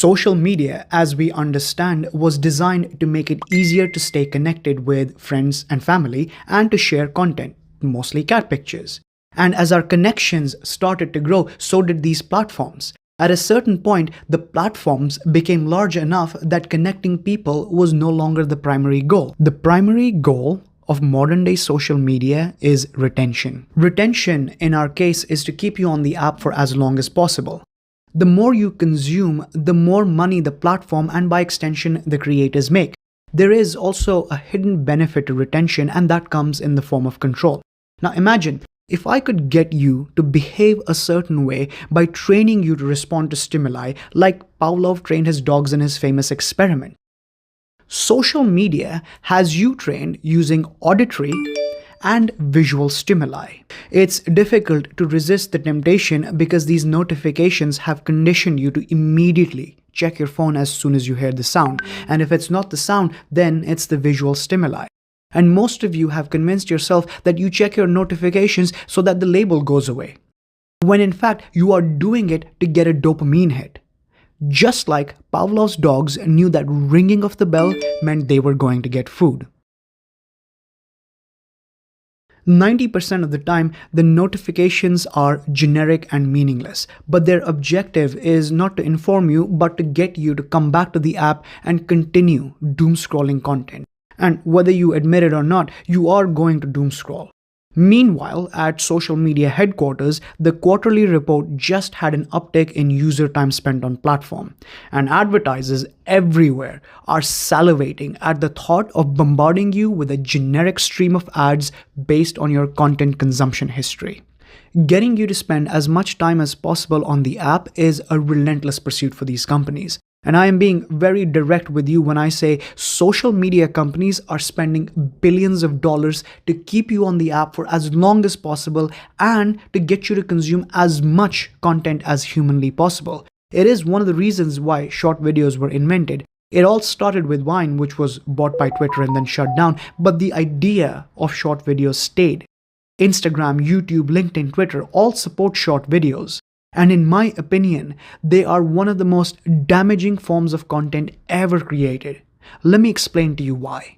Social media, as we understand, was designed to make it easier to stay connected with friends and family and to share content, mostly cat pictures. And as our connections started to grow, so did these platforms. At a certain point, the platforms became large enough that connecting people was no longer the primary goal. The primary goal of modern day social media is retention. Retention, in our case, is to keep you on the app for as long as possible. The more you consume, the more money the platform and by extension the creators make. There is also a hidden benefit to retention, and that comes in the form of control. Now imagine, if I could get you to behave a certain way by training you to respond to stimuli like Pavlov trained his dogs in his famous experiment. Social media has you trained using auditory and visual stimuli. It's difficult to resist the temptation because these notifications have conditioned you to immediately check your phone as soon as you hear the sound. And if it's not the sound, then it's the visual stimuli. And most of you have convinced yourself that you check your notifications so that the label goes away, when in fact you are doing it to get a dopamine hit. Just like Pavlov's dogs knew that ringing of the bell meant they were going to get food. 90% of the time, the notifications are generic and meaningless, but their objective is not to inform you, but to get you to come back to the app and continue doom scrolling content. And whether you admit it or not, you are going to doom scroll. Meanwhile, at social media headquarters, the quarterly report just had an uptick in user time spent on platform, and advertisers everywhere are salivating at the thought of bombarding you with a generic stream of ads based on your content consumption history. Getting you to spend as much time as possible on the app is a relentless pursuit for these companies. And I am being very direct with you when I say social media companies are spending billions of dollars to keep you on the app for as long as possible and to get you to consume as much content as humanly possible. It is one of the reasons why short videos were invented. It all started with Vine, which was bought by Twitter and then shut down, but the idea of short videos stayed. Instagram, YouTube, LinkedIn, Twitter all support short videos. And in my opinion, they are one of the most damaging forms of content ever created. Let me explain to you why.